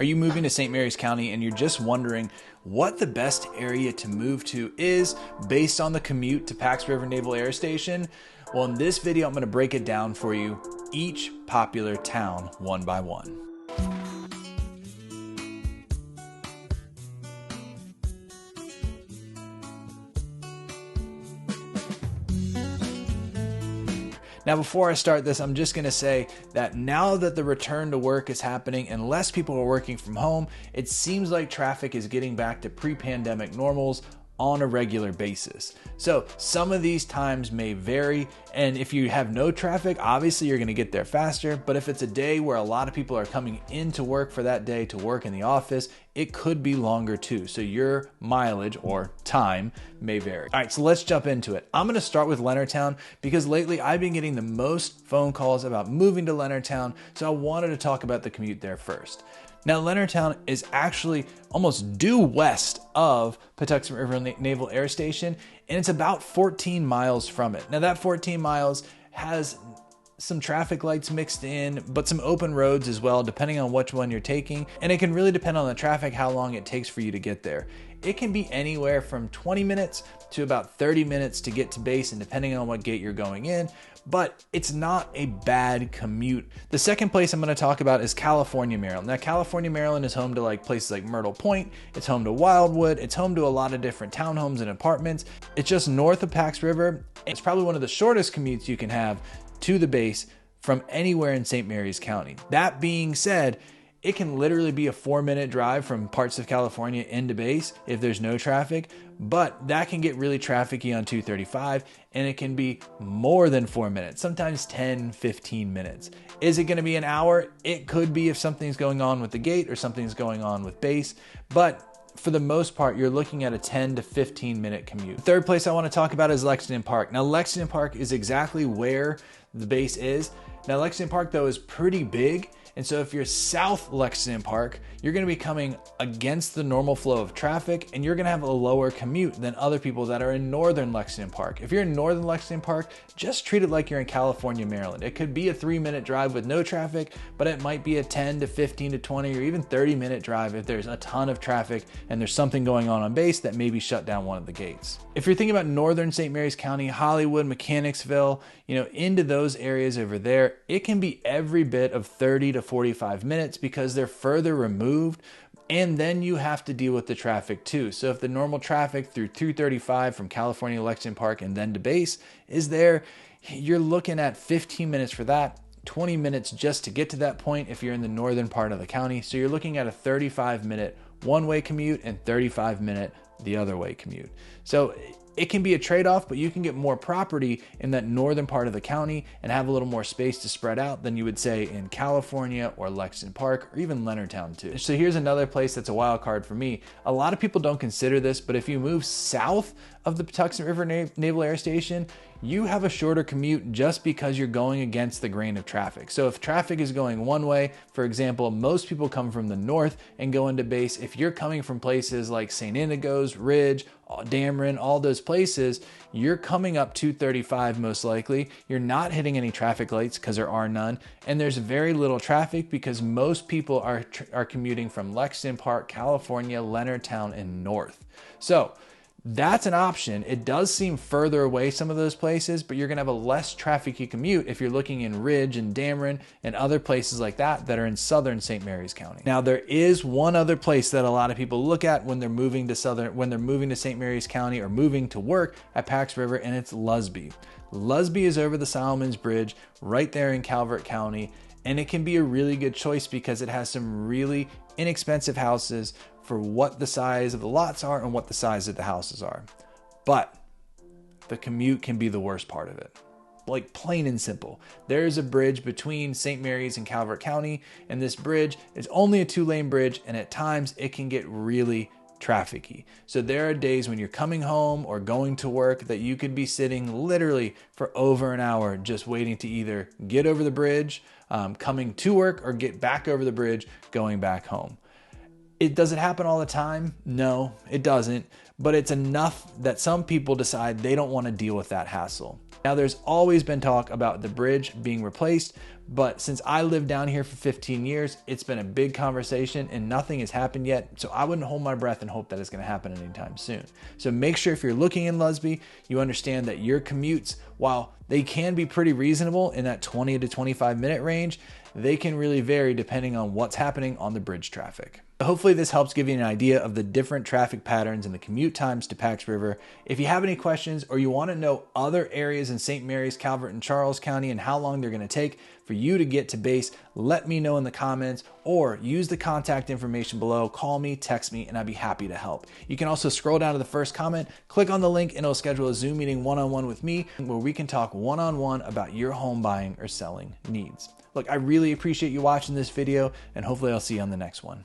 Are you moving to St. Mary's County and you're just wondering what the best area to move to is based on the commute to Pax River Naval Air Station? Well, in this video, I'm going to break it down for you, each popular town one by one. Now, before I start this, I'm just going to say that now that the return to work is happening and less people are working from home, it seems like traffic is getting back to pre-pandemic normals on a regular basis. So some of these times may vary, and if you have no traffic, obviously you're going to get there faster. But if it's a day where a lot of people are coming into work for that day to work in the office, it could be longer too. So your mileage or time may vary. All right, so let's jump into it. I'm going to start with Leonardtown because lately I've been getting the most phone calls about moving to Leonardtown, so I wanted to talk about the commute there first. Now, Leonardtown is actually almost due west of Patuxent River Naval Air Station, and it's about 14 miles from it. Now, that 14 miles has some traffic lights mixed in, but some open roads as well, depending on which one you're taking. And it can really depend on the traffic, how long it takes for you to get there. It can be anywhere from 20 minutes to about 30 minutes to get to base, and depending on what gate you're going in, but it's not a bad commute. The second place I'm going to talk about is California, Maryland. Now, California, Maryland is home to like places like Myrtle Point. It's home to Wildwood. It's home to a lot of different townhomes and apartments. It's just north of Pax River. It's probably one of the shortest commutes you can have to the base from anywhere in St. Mary's County. That being said, it can literally be a 4-minute drive from parts of California into base if there's no traffic, but that can get really trafficy on 235, and it can be more than 4 minutes, sometimes 10, 15 minutes. Is it going to be an hour? It could be if something's going on with the gate or something's going on with base, but for the most part, you're looking at a 10 to 15 minute commute. The third place I want to talk about is Lexington Park. Now, Lexington Park is exactly where the base is. Now, Lexington Park, though, is pretty big. And so if you're south Lexington Park, you're going to be coming against the normal flow of traffic, and you're going to have a lower commute than other people that are in northern Lexington Park. If you're in northern Lexington Park, just treat it like you're in California, Maryland. It could be a 3-minute drive with no traffic, but it might be a 10 to 15 to 20 or even 30-minute drive if there's a ton of traffic and there's something going on base that maybe shut down one of the gates. If you're thinking about northern St. Mary's County, Hollywood, Mechanicsville, into those areas over there, it can be every bit of 30 to 45 minutes because they're further removed, and then you have to deal with the traffic too. So if the normal traffic through 235 from California to Lexington Park and then to base is there, you're looking at 15 minutes for that, 20 minutes just to get to that point if you're in the northern part of the county. So you're looking at a 35-minute one-way commute and 35-minute the other way commute. So it can be a trade-off, but you can get more property in that northern part of the county and have a little more space to spread out than you would say in California or Lexington Park or even Leonardtown too. So here's another place that's a wild card for me. A lot of people don't consider this, but if you move south of the Patuxent River Naval Air Station, you have a shorter commute just because you're going against the grain of traffic. So if traffic is going one way, for example, most people come from the north and go into base. If you're coming from places like St. Inigo's, Ridge, Dameron, all those places, you're coming up 235 most likely. You're not hitting any traffic lights because there are none, and there's very little traffic because most people are commuting from Lexington Park, California, Leonardtown, and north. So that's an option. It does seem further away some of those places, but you're going to have a less trafficy commute if you're looking in Ridge and Dameron and other places like that that are in southern St. Mary's County. Now, there is one other place that a lot of people look at when they're moving to St. Mary's County or moving to work at Pax River, and it's Lusby. Lusby is over the Solomon's Bridge right there in Calvert County, and it can be a really good choice because it has some really inexpensive houses for what the size of the lots are and what the size of the houses are. But the commute can be the worst part of it. Like, plain and simple. There's a bridge between St. Mary's and Calvert County, and this bridge is only a 2-lane bridge, and at times it can get really trafficy. So there are days when you're coming home or going to work that you could be sitting literally for over an hour just waiting to either get over the bridge, coming to work, or get back over the bridge, going back home. Does it happen all the time? No, it doesn't, but it's enough that some people decide they don't want to deal with that hassle. Now, there's always been talk about the bridge being replaced, But since I lived down here for 15 years, it's been a big conversation and nothing has happened yet. So I wouldn't hold my breath and hope that it's going to happen anytime soon. So make sure if you're looking in Lusby, you understand that your commutes, while they can be pretty reasonable in that 20 to 25 minute range, they can really vary depending on what's happening on the bridge traffic. Hopefully this helps give you an idea of the different traffic patterns and the commute times to Pax River. If you have any questions or you want to know other areas in St. Mary's, Calvert, and Charles County and how long they're going to take for you to get to base, let me know in the comments or use the contact information below. Call me, text me, and I'd be happy to help. You can also scroll down to the first comment, click on the link, and it'll schedule a Zoom meeting one-on-one with me where we can talk one-on-one about your home buying or selling needs. Look, I really appreciate you watching this video, and hopefully I'll see you on the next one.